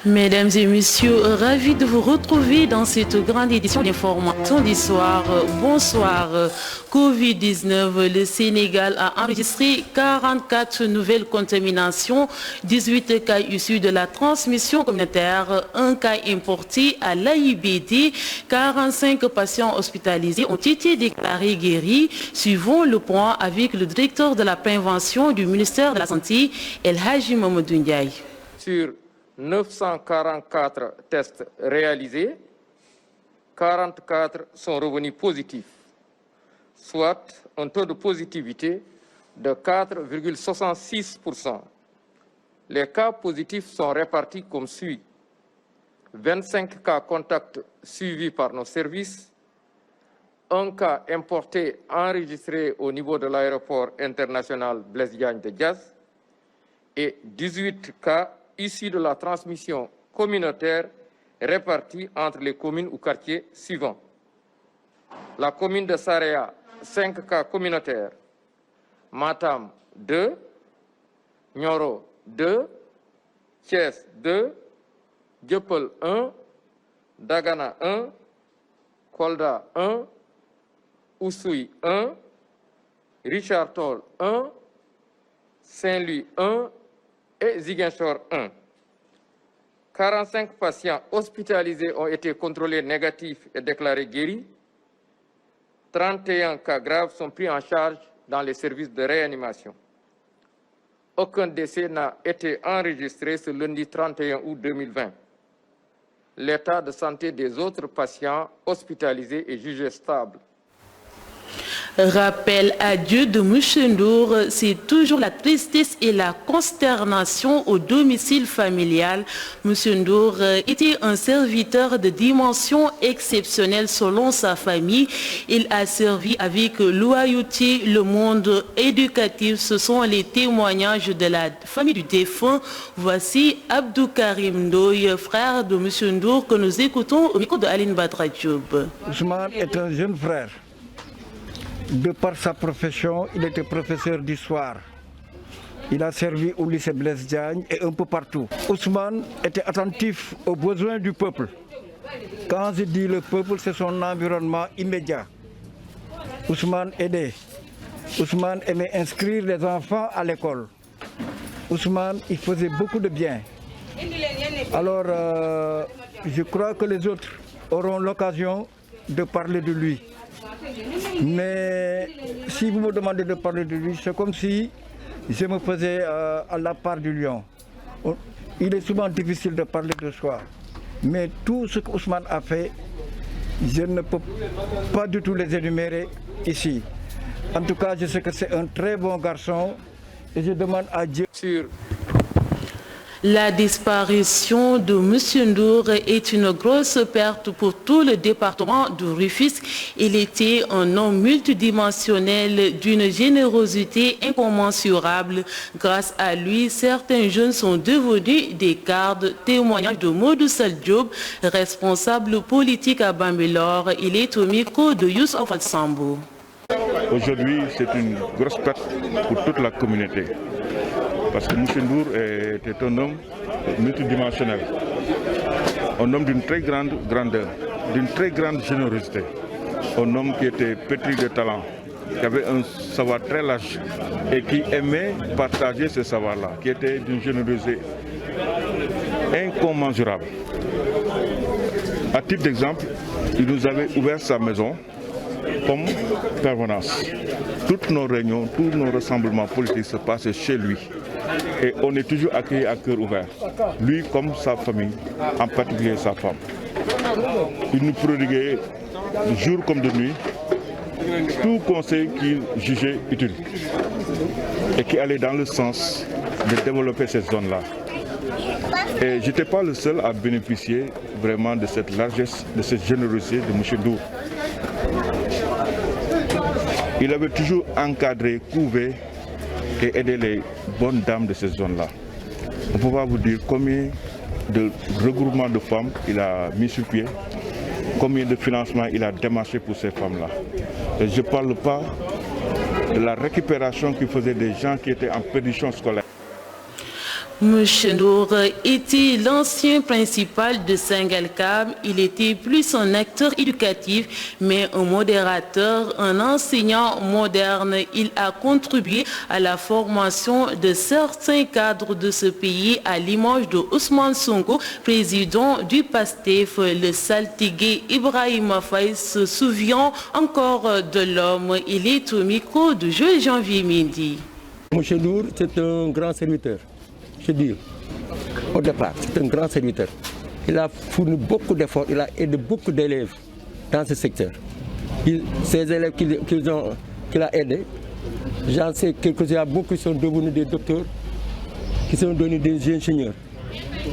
Mesdames et messieurs, ravi de vous retrouver dans cette grande édition d'information d'histoire. Bonsoir. Covid-19, le Sénégal a enregistré 44 nouvelles contaminations, 18 cas issus de la transmission communautaire, un cas importé à l'AIBD, 45 patients hospitalisés ont été déclarés guéris. Suivons le point avec le directeur de la prévention du ministère de la Santé, El Hadji Mamadou Ndiaye. Sur 944 tests réalisés, 44 sont revenus positifs, soit un taux de positivité de 4,66%. Les cas positifs sont répartis comme suit. 25 cas contacts suivis par nos services, un cas importé enregistré au niveau de l'aéroport international Blaise Diagne de Diass et 18 cas issus de la transmission communautaire répartis entre les communes ou quartiers suivants. La commune de Saraya, 5 cas communautaires. Matam, 2. Nioro, 2. Thiès, 2. Dieuppeul, 1. Dagana, 1. Kolda, 1. Oussouye, 1. Richard Toll, 1. Saint-Louis, 1. Et Ziguinchor 1. 45 patients hospitalisés ont été contrôlés négatifs et déclarés guéris. 31 cas graves sont pris en charge dans les services de réanimation. Aucun décès n'a été enregistré ce lundi 31 août 2020. L'état de santé des autres patients hospitalisés est jugé stable. Rappel à Dieu de M. Ndour, c'est toujours la tristesse et la consternation au domicile familial. M. Ndour était un serviteur de dimension exceptionnelle selon sa famille. Il a servi avec loyauté le monde éducatif. Ce sont les témoignages de la famille du défunt. Voici Abdou Karim Ndoye, frère de M. Ndour, que nous écoutons au micro de Aline Badra Diop. Ousmane est un jeune frère. De par sa profession, il était professeur d'histoire. Il a servi au lycée Blaise Diagne et un peu partout. Ousmane était attentif aux besoins du peuple. Quand je dis le peuple, c'est son environnement immédiat. Ousmane aidait. Ousmane aimait inscrire les enfants à l'école. Ousmane, il faisait beaucoup de bien. Alors, je crois que les autres auront l'occasion de parler de lui. Mais si vous me demandez de parler de lui, c'est comme si je me faisais à la part du lion. Il est souvent difficile de parler de soi. Mais tout ce qu'Ousmane a fait, je ne peux pas du tout les énumérer ici. En tout cas, je sais que c'est un très bon garçon et je demande à Dieu. La disparition de M. Ndour est une grosse perte pour tout le département de Rufisque. Il était un homme multidimensionnel d'une générosité incommensurable. Grâce à lui, certains jeunes sont devenus des gardes. Témoignage de Modou Sall Diop, responsable politique à Bambilor. Il est au micro de Youssef Al-Sambo. Aujourd'hui, c'est une grosse perte pour toute la communauté. Parce que M. Ndour était un homme multidimensionnel, un homme d'une très grande grandeur, d'une très grande générosité, un homme qui était pétri de talent, qui avait un savoir très large et qui aimait partager ce savoir-là, qui était d'une générosité incommensurable. À titre d'exemple, il nous avait ouvert sa maison comme permanence. Toutes nos réunions, tous nos rassemblements politiques se passent chez lui. Et on est toujours accueilli à cœur ouvert. Lui comme sa famille, en particulier sa femme. Il nous prodiguait de jour comme de nuit tout conseil qu'il jugeait utile et qui allait dans le sens de développer cette zone-là. Et je n'étais pas le seul à bénéficier vraiment de cette largesse, de cette générosité de M. Ndour. Il avait toujours encadré, couvé et aidé les bonnes dames de ces zones-là. On ne peut pas vous dire combien de regroupements de femmes il a mis sur pied, combien de financements il a démarché pour ces femmes-là. Et je ne parle pas de la récupération qu'il faisait des gens qui étaient en perdition scolaire. Mouchendour était l'ancien principal de Saint-Galkam. Il était plus un acteur éducatif, mais un modérateur, un enseignant moderne. Il a contribué à la formation de certains cadres de ce pays, à l'image de Ousmane Sonko, président du PASTEF. Le saltigué Ibrahima Faye se souvient encore de l'homme. Il est au micro de Janvier Mendy. Mouchendour, c'est un grand serviteur. Je dis, au départ, c'est un grand serviteur. Il a fourni beaucoup d'efforts, il a aidé beaucoup d'élèves dans ce secteur. Ces élèves qu'il a aidés, j'en sais quelques-uns, beaucoup sont devenus des docteurs, qui sont devenus des ingénieurs.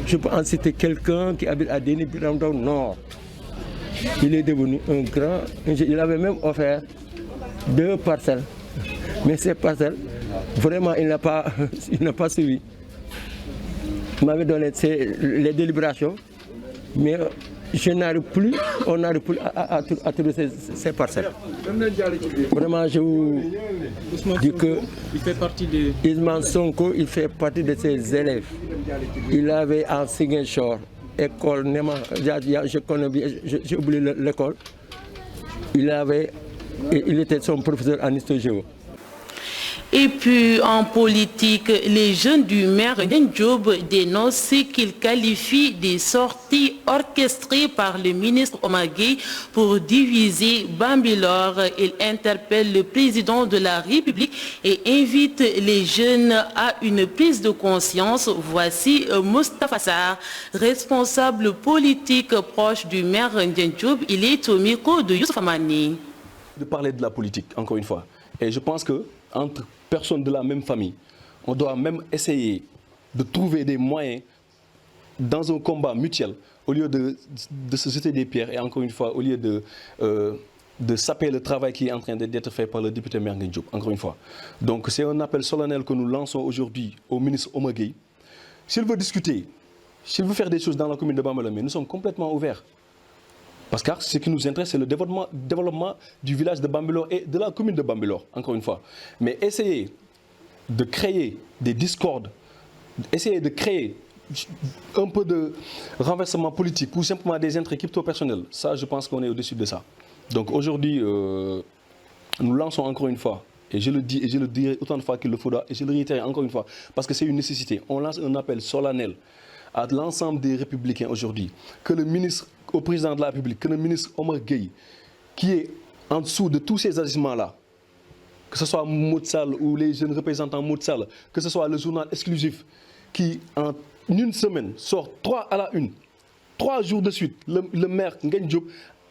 Je peux en citer quelqu'un qui habite à Déni Biramdao Nord. Il est devenu un grand ingénieur. Il avait même offert 2 parcelles. Mais ces parcelles, vraiment, il n'a pas suivi. Il m'avait donné les délibérations, mais on n'arrive plus à trouver ces parcelles. Vraiment, je vous dis que Ousmane Sonko, il fait partie de ses élèves. Il avait en Ziguinchor, école, je connais bien, j'ai oublié l'école. Il était son professeur en histoire-géo. Et puis en politique, les jeunes du maire Ndiaye dénoncent ce qu'ils qualifient des sorties orchestrées par le ministre Omar Gueye pour diviser Bambilor. Ils interpellent le président de la République et invitent les jeunes à une prise de conscience. Voici Moustapha Sarr, responsable politique proche du maire Ndiaye. Il est au micro de Youssouf Amani. De parler de la politique, encore une fois. Et je pense que entre personnes de la même famille, on doit même essayer de trouver des moyens dans un combat mutuel, au lieu de se jeter des pierres et encore une fois, au lieu de saper le travail qui est en train d'être fait par le député maire Ndiaye Diop, encore une fois. Donc c'est un appel solennel que nous lançons aujourd'hui au ministre Omar Gueye. S'il veut discuter, s'il veut faire des choses dans la commune de Bambilor, nous sommes complètement ouverts. Parce que ce qui nous intéresse, c'est le développement du village de Bambilor et de la commune de Bambilor, encore une fois. Mais essayer de créer des discordes, essayer de créer un peu de renversement politique ou simplement des intrigues crypto-personnelles, ça, je pense qu'on est au-dessus de ça. Donc aujourd'hui, nous lançons encore une fois, et je le dis et je le dirai autant de fois qu'il le faudra, et je le réitère encore une fois, parce que c'est une nécessité. On lance un appel solennel à l'ensemble des républicains aujourd'hui, que le ministre, au président de la République, que le ministre Omar Gueye, qui est en dessous de tous ces agissements-là, que ce soit Moutsal ou les jeunes représentants Moutsal, que ce soit le journal exclusif, qui en une semaine sort 3 à la une, 3 jours de suite, le maire Ndiaye Diop,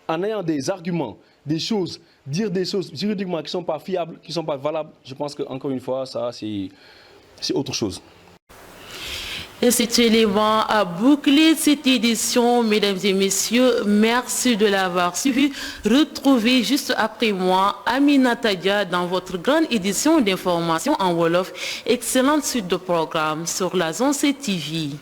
en ayant des arguments, des choses, dire des choses juridiquement qui ne sont pas fiables, qui ne sont pas valables, je pense qu'encore une fois, ça c'est autre chose. Et cet élément a bouclé cette édition, mesdames et messieurs. Merci de l'avoir suivi. Retrouvez juste après moi Aminata Dia dans votre grande édition d'information en Wolof. Excellente suite de programme sur la Zone 7 TV.